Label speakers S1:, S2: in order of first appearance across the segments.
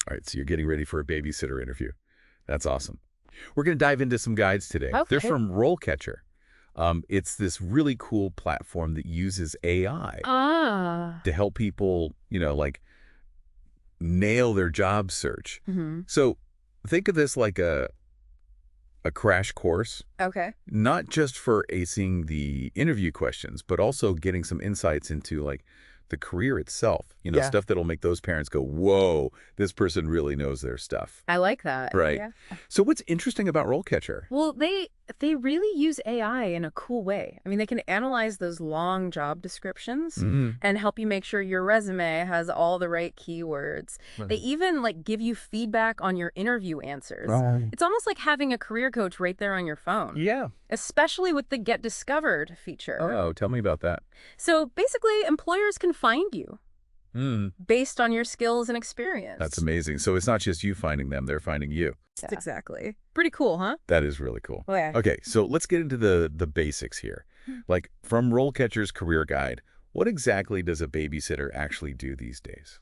S1: All right, so you're getting ready for a babysitter interview. That's awesome. We're going to dive into some guides today. They're
S2: Okay.
S1: from RoleCatcher. It's this really cool platform that uses AI
S2: Ah.
S1: to help people, like nail their job search.
S2: Hmm.
S1: So think of this like a crash course,
S2: Okay.
S1: not just for acing the interview questions, but also getting some insights into like the career itself,
S2: Yeah.
S1: stuff that'll make those parents go, whoa, this person really knows their stuff.
S2: I like that.
S1: Right.
S2: Yeah.
S1: So what's interesting about RoleCatcher?
S2: Well, they really use AI in a cool way. I mean, they can analyze those long job descriptions
S1: Mm,
S2: and help you make sure your resume has all the right keywords. They even give you feedback on your interview answers.
S1: Right.
S2: It's almost like having a career coach right there on your phone.
S1: Yeah.
S2: Especially with the Get Discovered feature.
S1: Oh, tell me about that.
S2: So basically, employers can find you
S1: Mm,
S2: based on your skills and experience.
S1: that's amazing. So it's not just you finding them, they're finding you.
S2: Yeah. Exactly. Pretty cool, huh?
S1: That is really cool.
S2: Oh, yeah.
S1: Okay, so let's get into the basics here. Like from RoleCatcher's career guide, what exactly does a babysitter actually do these days?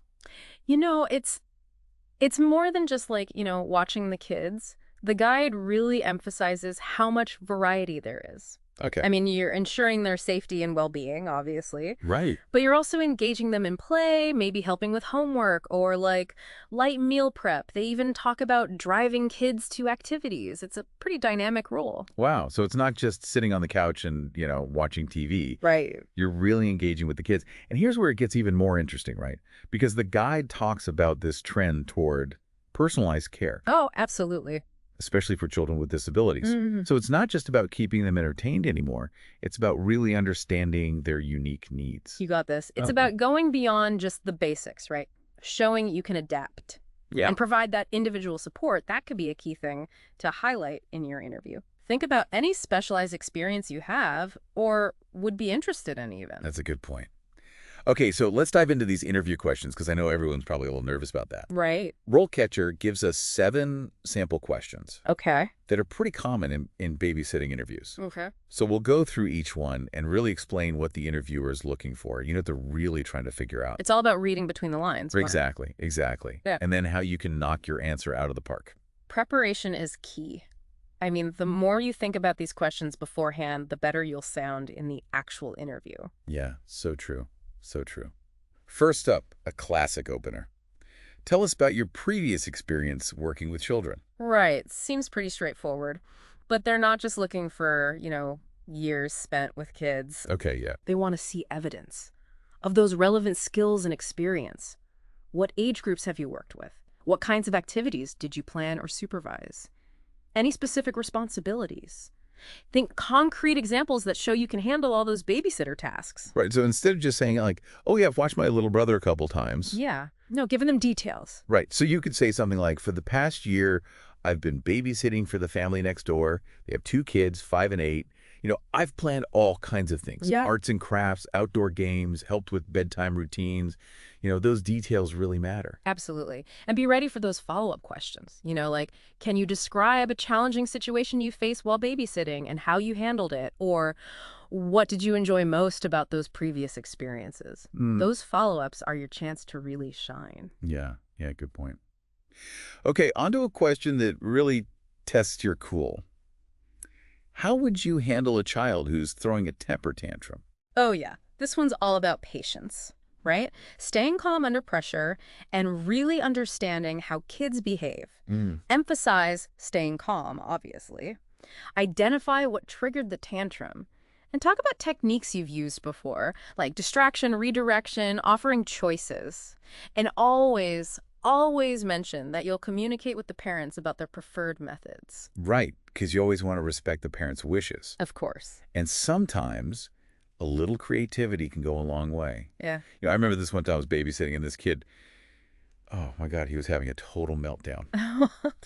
S2: It's more than just watching the kids. The guide really emphasizes how much variety there is.
S1: Okay.
S2: I mean, you're ensuring their safety and well-being, obviously,
S1: Right.
S2: but you're also engaging them in play, maybe helping with homework or light meal prep. They even talk about driving kids to activities. It's a pretty dynamic role.
S1: Wow. So it's not just sitting on the couch and, watching TV.
S2: Right.
S1: You're really engaging with the kids. And here's where it gets even more interesting, right? Because the guide talks about this trend toward personalized care,
S2: Oh, absolutely.
S1: especially for children with disabilities.
S2: Mhm.
S1: So it's not just about keeping them entertained anymore. It's about really understanding their unique needs.
S2: You got this. It's
S1: Oh.
S2: about going beyond just the basics, right? Showing you can adapt.
S1: Yeah.
S2: And provide that individual support. That could be a key thing to highlight in your interview. Think about any specialized experience you have or would be interested in even.
S1: That's a good point. Okay, so let's dive into these interview questions because I know everyone's probably a little nervous about that.
S2: Right.
S1: RoleCatcher gives us 7 sample questions
S2: Okay.
S1: that are pretty common in babysitting interviews.
S2: Okay.
S1: So we'll go through each one and really explain what the interviewer is looking for. They're really trying to figure out.
S2: It's all about reading between the lines.
S1: Exactly.
S2: Yeah.
S1: And then how you can knock your answer out of the park.
S2: Preparation is key. I mean, the more you think about these questions beforehand, the better you'll sound in the actual interview.
S1: Yeah, so true. So true. First up, a classic opener. Tell us about your previous experience working with children.
S2: Right. Seems pretty straightforward. But they're not just looking for, years spent with kids.
S1: Okay, yeah.
S2: They want to see evidence of those relevant skills and experience. What age groups have you worked with? What kinds of activities did you plan or supervise? Any specific responsibilities? Think concrete examples that show you can handle all those babysitter tasks.
S1: Right, so instead of just saying like, oh yeah, I've watched my little brother a couple times.
S2: Yeah. No, giving them details.
S1: Right, so you could say something like, for the past year, I've been babysitting for the family next door. They have 2 kids, 5 and 8. I've planned all kinds of things.
S2: Yeah.
S1: Arts and crafts, outdoor games, helped with bedtime routines. Those details really matter.
S2: Absolutely. And be ready for those follow-up questions. Can you describe a challenging situation you faced while babysitting and how you handled it? Or what did you enjoy most about those previous experiences? Those follow-ups are your chance to really shine.
S1: Yeah, good point. Okay, on to a question that really tests your cool. How would you handle a child who's throwing a temper tantrum?
S2: Oh, yeah. This one's all about patience, right? Staying calm under pressure and really understanding how kids behave. Emphasize staying calm, obviously. Identify what triggered the tantrum. And talk about techniques you've used before, like distraction, redirection, offering choices. And always mention that you'll communicate with the parents about their preferred methods.
S1: Right, because you always want to respect the parents' wishes.
S2: Of course.
S1: And sometimes a little creativity can go a long way.
S2: Yeah.
S1: I remember this one time I was babysitting and this kid, oh my God, he was having a total meltdown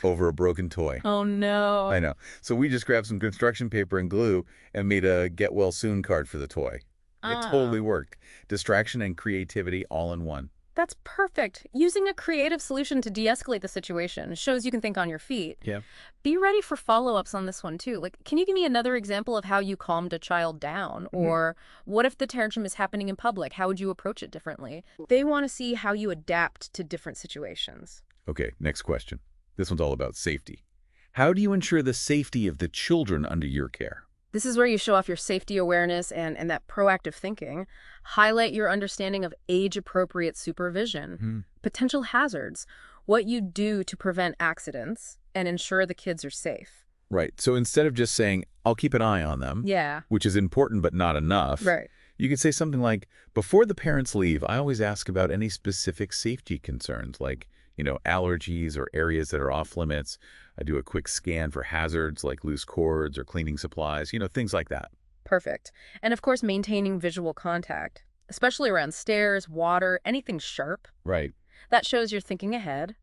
S1: over a broken toy.
S2: Oh, no.
S1: I know. So we just grabbed some construction paper and glue and made a get well soon card for the toy. It totally worked. Distraction and creativity all in one.
S2: That's perfect. Using a creative solution to de-escalate the situation shows you can think on your feet.
S1: Yeah.
S2: Be ready for follow-ups on this one, too. Can you give me another example of how you calmed a child down? Or what if the tantrum is happening in public? How would you approach it differently? They want to see how you adapt to different situations.
S1: Okay, next question. This one's all about safety. How do you ensure the safety of the children under your care?
S2: This is where you show off your safety awareness and that proactive thinking. Highlight your understanding of age-appropriate supervision, potential hazards, what you do to prevent accidents, and ensure the kids are safe.
S1: Right. So instead of just saying, I'll keep an eye on them,
S2: Yeah.
S1: which is important but not enough,
S2: Right.
S1: you could say something like, before the parents leave, I always ask about any specific safety concerns, like, allergies or areas that are off limits. I do a quick scan for hazards like loose cords or cleaning supplies, things like that.
S2: Perfect. And of course, maintaining visual contact, especially around stairs, water, anything sharp.
S1: Right.
S2: That shows you're thinking ahead.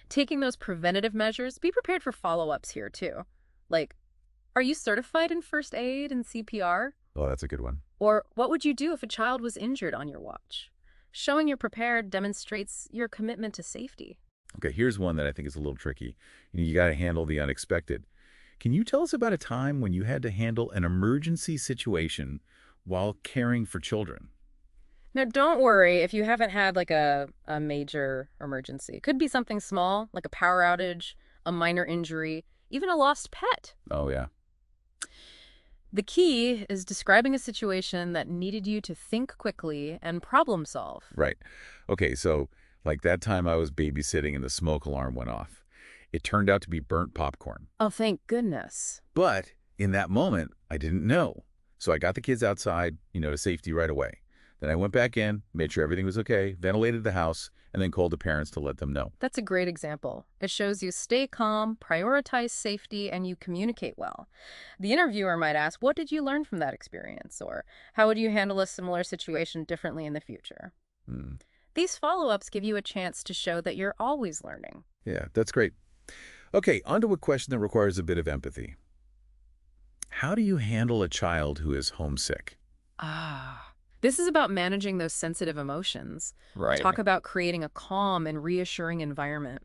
S2: Taking those preventative measures, be prepared for follow-ups here too. Like, are you certified in first aid and CPR?
S1: Oh, that's a good one.
S2: Or what would you do if a child was injured on your watch? Showing you're prepared demonstrates your commitment to safety.
S1: Okay, here's one that I think is a little tricky. You got to handle the unexpected. Can you tell us about a time when you had to handle an emergency situation while caring for children?
S2: Now, don't worry if you haven't had like a major emergency. It could be something small, like a power outage, a minor injury, even a lost pet.
S1: Oh, yeah.
S2: The key is describing a situation that needed you to think quickly and problem solve.
S1: Right. Okay, so like that time I was babysitting and the smoke alarm went off. It turned out to be burnt popcorn.
S2: Oh, thank goodness.
S1: But in that moment, I didn't know. So I got the kids outside, to safety right away. Then I went back in, made sure everything was okay, ventilated the house, and then called the parents to let them know.
S2: That's a great example. It shows you stay calm, prioritize safety, and you communicate well. The interviewer might ask, what did you learn from that experience? Or how would you handle a similar situation differently in the future? These follow-ups give you a chance to show that you're always learning.
S1: Yeah, that's great. Okay, on to a question that requires a bit of empathy. How do you handle a child who is homesick?
S2: This is about managing those sensitive emotions.
S1: Right.
S2: Talk about creating a calm and reassuring environment.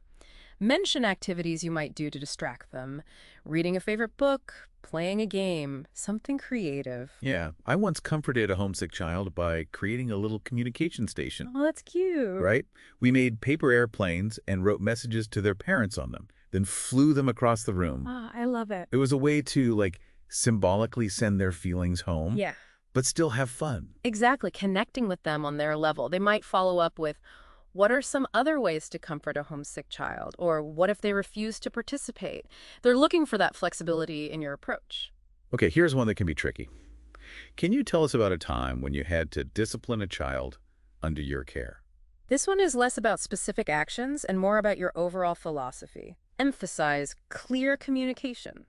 S2: Mention activities you might do to distract them. Reading a favorite book, playing a game, something creative.
S1: Yeah, I once comforted a homesick child by creating a little communication station.
S2: Oh, that's cute.
S1: Right? We made paper airplanes and wrote messages to their parents on them, then flew them across the room.
S2: I love it.
S1: It was a way to, symbolically send their feelings home.
S2: Yeah.
S1: But still have fun.
S2: Exactly, connecting with them on their level. They might follow up with, what are some other ways to comfort a homesick child? Or what if they refuse to participate? They're looking for that flexibility in your approach.
S1: Okay, here's one that can be tricky. Can you tell us about a time when you had to discipline a child under your care?
S2: This one is less about specific actions and more about your overall philosophy. Emphasize clear communication,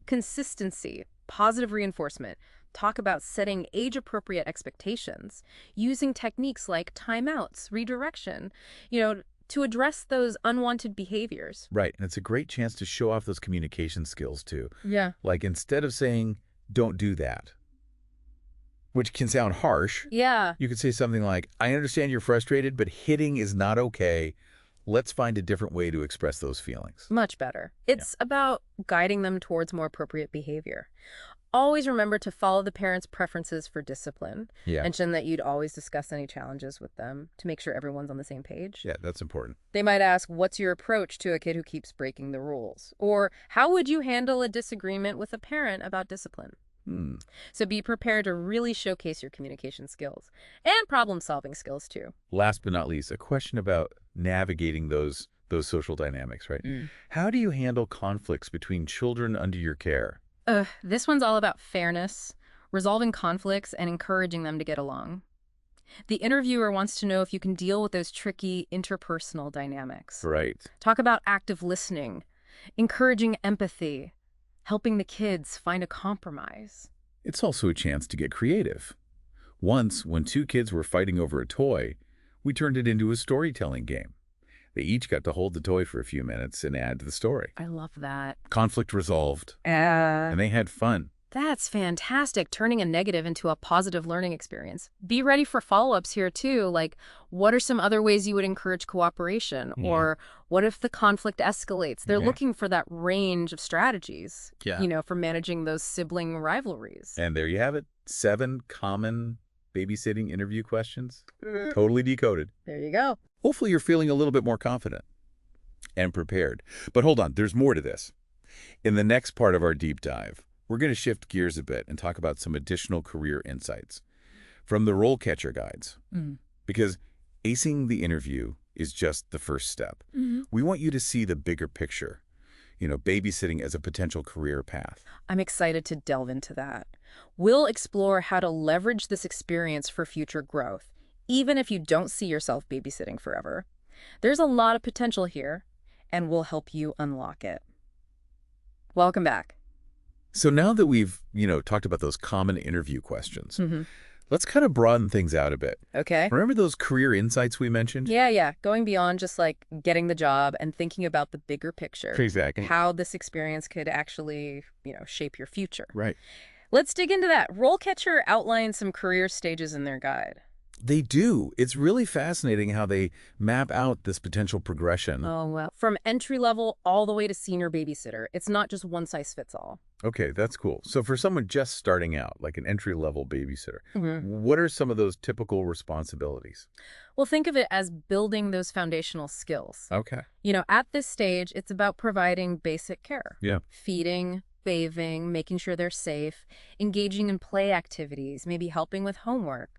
S2: consistency, positive reinforcement. Talk about setting age-appropriate expectations, using techniques like timeouts, redirection, to address those unwanted behaviors.
S1: Right, and it's a great chance to show off those communication skills, too.
S2: Yeah.
S1: Like, instead of saying, don't do that, which can sound harsh,
S2: Yeah.
S1: you could say something like, I understand you're frustrated, but hitting is not okay. Let's find a different way to express those feelings.
S2: Much better. It's about guiding them towards more appropriate behavior. Always remember to follow the parents' preferences for discipline.
S1: Yeah.
S2: Mention that you'd always discuss any challenges with them to make sure everyone's on the same page.
S1: Yeah, that's important.
S2: They might ask, what's your approach to a kid who keeps breaking the rules? Or how would you handle a disagreement with a parent about discipline? So be prepared to really showcase your communication skills and problem-solving skills too.
S1: Last but not least, a question about navigating those social dynamics, right? How do you handle conflicts between children under your care?
S2: This one's all about fairness, resolving conflicts, and encouraging them to get along. The interviewer wants to know if you can deal with those tricky interpersonal dynamics.
S1: Right.
S2: Talk about active listening, encouraging empathy, helping the kids find a compromise.
S1: It's also a chance to get creative. Once, when two kids were fighting over a toy, we turned it into a storytelling game. They each got to hold the toy for a few minutes and add to the story.
S2: I love that.
S1: Conflict resolved. And they had fun.
S2: That's fantastic, turning a negative into a positive learning experience. Be ready for follow-ups here, too, like what are some other ways you would encourage cooperation? Or what if the conflict escalates? They're looking for that range of strategies, for managing those sibling rivalries.
S1: And there you have it, 7 common babysitting interview questions. Totally decoded.
S2: There you go.
S1: Hopefully you're feeling a little bit more confident. and prepared. But hold on, there's more to this. In the next part of our deep dive, we're going to shift gears a bit and talk about some additional career insights from the RoleCatcher guides. Because acing the interview is just the first step. We want you to see the bigger picture, babysitting as a potential career path.
S2: I'm excited to delve into that. We'll explore how to leverage this experience for future growth, even if you don't see yourself babysitting forever. There's a lot of potential here, and we'll help you unlock it. Welcome back.
S1: So now that we've, talked about those common interview questions, let's kind of broaden things out a bit.
S2: Okay.
S1: Remember those career insights we mentioned?
S2: Yeah. Going beyond just like getting the job and thinking about the bigger picture.
S1: Exactly.
S2: How this experience could actually, shape your future.
S1: Right.
S2: Let's dig into that. RoleCatcher outlines some career stages in their guide.
S1: They do. It's really fascinating how they map out this potential progression.
S2: Oh, well. From entry level all the way to senior babysitter. It's not just one size fits all.
S1: Okay, that's cool. So for someone just starting out, like an entry-level babysitter, what are some of those typical responsibilities?
S2: Well, think of it as building those foundational skills.
S1: Okay.
S2: At this stage, it's about providing basic care.
S1: Yeah.
S2: Feeding, bathing, making sure they're safe, engaging in play activities, maybe helping with homework,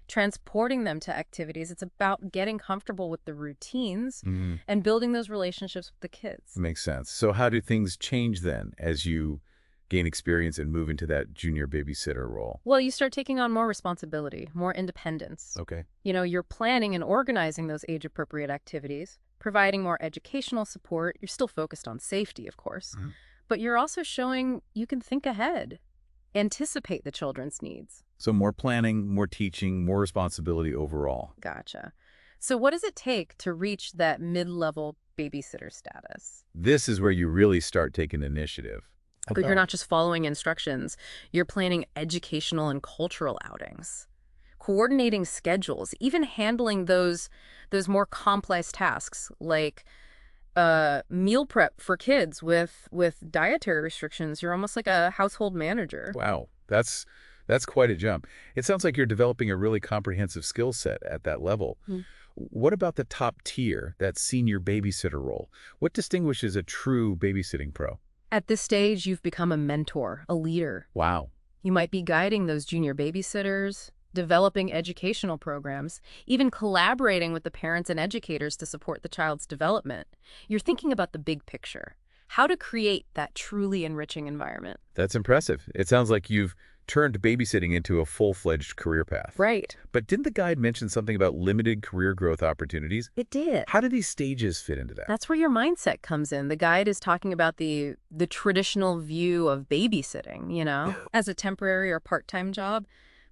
S2: transporting them to activities. It's about getting comfortable with the routines and building those relationships with the kids.
S1: Makes sense. So how do things change then as you gain experience and move into that junior babysitter role?
S2: Well, you start taking on more responsibility, more independence.
S1: Okay.
S2: You're planning and organizing those age-appropriate activities, providing more educational support. You're still focused on safety, of course, but you're also showing you can think ahead, anticipate the children's needs.
S1: So more planning, more teaching, more responsibility overall.
S2: Gotcha. So what does it take to reach that mid-level babysitter status?
S1: This is where you really start taking initiative.
S2: But you're not just following instructions. You're planning educational and cultural outings, coordinating schedules, even handling those more complex tasks like meal prep for kids with dietary restrictions. You're almost like a household manager.
S1: Wow, that's quite a jump. It sounds like you're developing a really comprehensive skill set at that level. What about the top tier, that senior babysitter role? What distinguishes a true babysitting pro?
S2: At this stage, you've become a mentor, a leader.
S1: Wow.
S2: You might be guiding those junior babysitters, developing educational programs, even collaborating with the parents and educators to support the child's development. You're thinking about the big picture, how to create that truly enriching environment.
S1: That's impressive. It sounds like you've turned babysitting into a full-fledged career path.
S2: Right.
S1: But didn't the guide mention something about limited career growth opportunities?
S2: It did.
S1: How do these stages fit into that?
S2: That's where your mindset comes in. The guide is talking about the traditional view of babysitting, as a temporary or part-time job.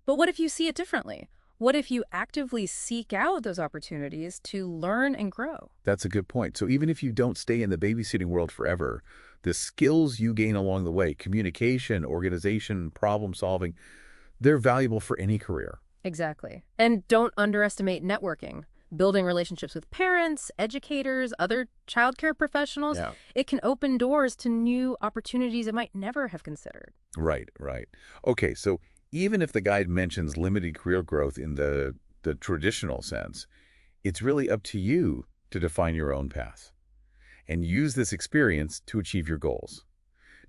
S2: But what if you see it differently? What if you actively seek out those opportunities to learn and grow?
S1: That's a good point. So even if you don't stay in the babysitting world forever, the skills you gain along the way, communication, organization, problem solving, they're valuable for any career.
S2: Exactly. And don't underestimate networking. Building relationships with parents, educators, other childcare professionals, it can open doors to new opportunities it might never have considered.
S1: Right. Okay, so even if the guide mentions limited career growth in the traditional sense, it's really up to you to define your own path and use this experience to achieve your goals.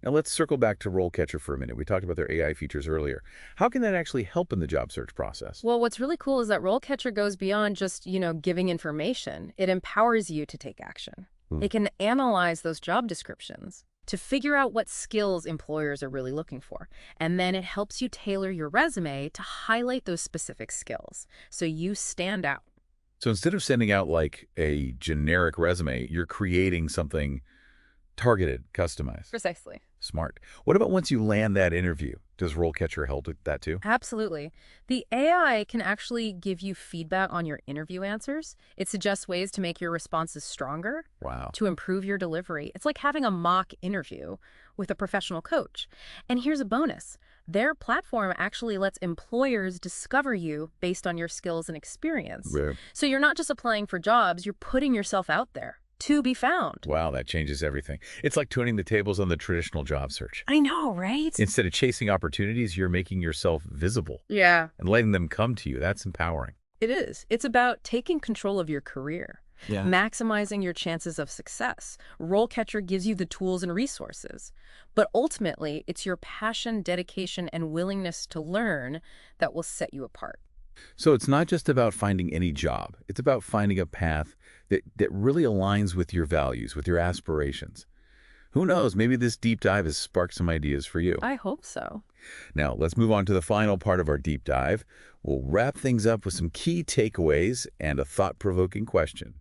S1: Now let's circle back to RoleCatcher for a minute. We talked about their AI features earlier. How can that actually help in the job search process?
S2: Well, what's really cool is that RoleCatcher goes beyond just, giving information. It empowers you to take action. It can analyze those job descriptions to figure out what skills employers are really looking for. And then it helps you tailor your resume to highlight those specific skills so you stand out.
S1: So instead of sending out like a generic resume, you're creating something targeted, customized.
S2: Precisely.
S1: Smart. What about once you land that interview? Does RoleCatcher help with that too?
S2: Absolutely. The AI can actually give you feedback on your interview answers. It suggests ways to make your responses stronger,
S1: Wow.
S2: to improve your delivery. It's like having a mock interview with a professional coach. And here's a bonus. Their platform actually lets employers discover you based on your skills and experience.
S1: Yeah.
S2: So you're not just applying for jobs, you're putting yourself out there to be found.
S1: Wow, that changes everything. It's like turning the tables on the traditional job search.
S2: I know, right?
S1: Instead of chasing opportunities, you're making yourself visible
S2: Yeah,
S1: and letting them come to you. That's empowering.
S2: it is. It's about taking control of your career,
S1: Yeah.
S2: maximizing your chances of success. RoleCatcher gives you the tools and resources. But ultimately, it's your passion, dedication, and willingness to learn that will set you apart.
S1: So it's not just about finding any job. It's about finding a path that really aligns with your values, with your aspirations. Who knows, maybe this deep dive has sparked some ideas for you.
S2: I hope so.
S1: Now, let's move on to the final part of our deep dive. We'll wrap things up with some key takeaways and a thought-provoking question,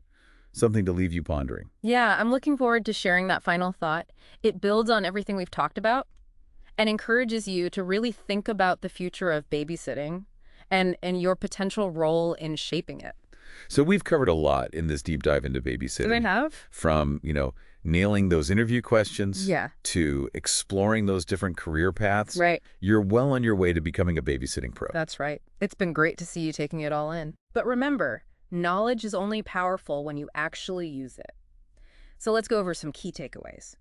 S1: something to leave you pondering.
S2: Yeah, I'm looking forward to sharing that final thought. It builds on everything we've talked about and encourages you to really think about the future of babysitting and your potential role in shaping it.
S1: So we've covered a lot in this deep dive into
S2: Do they
S1: babysitting,
S2: have?
S1: from, nailing those interview questions
S2: Yeah.
S1: to exploring those different career paths.
S2: Right.
S1: You're well on your way to becoming a babysitting pro.
S2: That's right. It's been great to see you taking it all in. But remember, knowledge is only powerful when you actually use it. So let's go over some key takeaways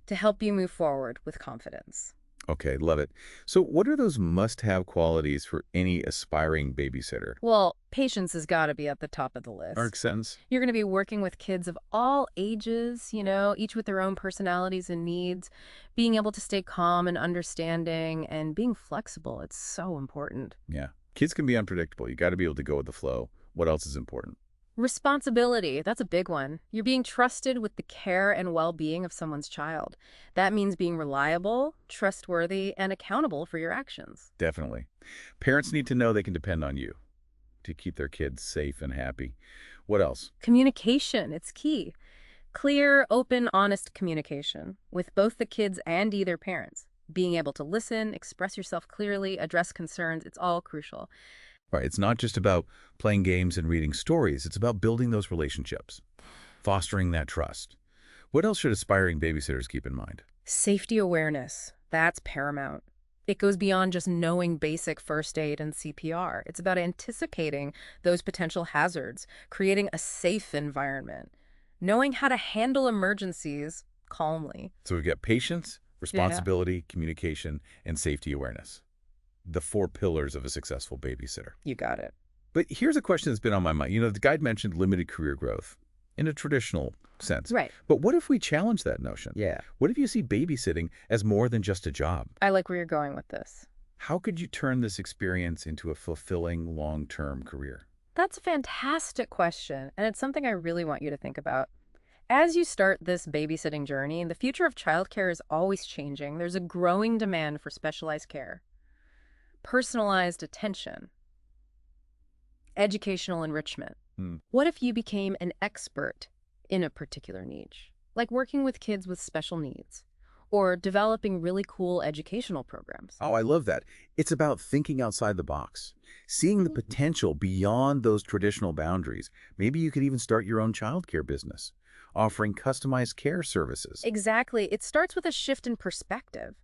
S2: to help you move forward with confidence.
S1: Okay, love it. So what are those must-have qualities for any aspiring babysitter?
S2: Well, patience has got to be at the top of the list.
S1: Makes sense.
S2: You're going to be working with kids of all ages, each with their own personalities and needs. Being able to stay calm and understanding and being flexible, it's so important.
S1: Yeah. Kids can be unpredictable. You got to be able to go with the flow. What else is important?
S2: Responsibility, that's a big one. You're being trusted with the care and well-being of someone's child. That means being reliable, trustworthy, and accountable for your actions.
S1: Definitely. Parents need to know they can depend on you to keep their kids safe and happy. What else?
S2: Communication, it's key. Clear, open, honest communication with both the kids and either parents. Being able to listen, express yourself clearly, address concerns, it's all crucial.
S1: Right. It's not just about playing games and reading stories. It's about building those relationships, fostering that trust. What else should aspiring babysitters keep in mind?
S2: Safety awareness, that's paramount. It goes beyond just knowing basic first aid and CPR. It's about anticipating those potential hazards, creating a safe environment, knowing how to handle emergencies calmly.
S1: So we've got patience, responsibility, communication, and safety awareness. The 4 pillars of a successful babysitter.
S2: You got it.
S1: But here's a question that's been on my mind. The guide mentioned limited career growth in a traditional sense.
S2: Right.
S1: But what if we challenge that notion?
S3: Yeah.
S1: What if you see babysitting as more than just a job?
S2: I like where you're going with this.
S1: How could you turn this experience into a fulfilling long-term career?
S2: That's a fantastic question, and it's something I really want you to think about. As you start this babysitting journey, the future of childcare is always changing. There's a growing demand for specialized care, personalized attention, educational enrichment. What if you became an expert in a particular niche, like working with kids with special needs or developing really cool educational programs?
S1: Oh, I love that. It's about thinking outside the box, seeing the potential beyond those traditional boundaries. Maybe you could even start your own childcare business, offering customized care services.
S2: Exactly. It starts with a shift in perspective.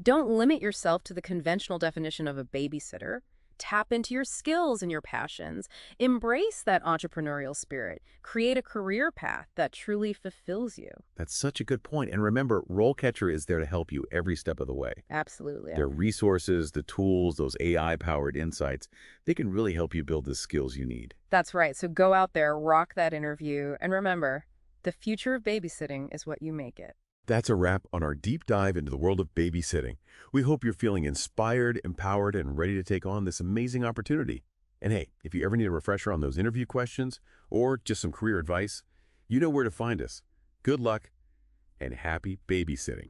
S2: Don't limit yourself to the conventional definition of a babysitter. Tap into your skills and your passions. Embrace that entrepreneurial spirit. Create a career path that truly fulfills you.
S1: That's such a good point. And remember, RoleCatcher is there to help you every step of the way.
S2: Absolutely.
S1: Their resources, the tools, those AI-powered insights, they can really help you build the skills you need.
S2: That's right. So go out there, rock that interview, and remember, the future of babysitting is what you make it.
S3: That's a wrap on our deep dive into the world of babysitting. We hope you're feeling inspired, empowered, and ready to take on this amazing opportunity. And hey, if you ever need a refresher on those interview questions or just some career advice, you know where to find us. Good luck and happy babysitting.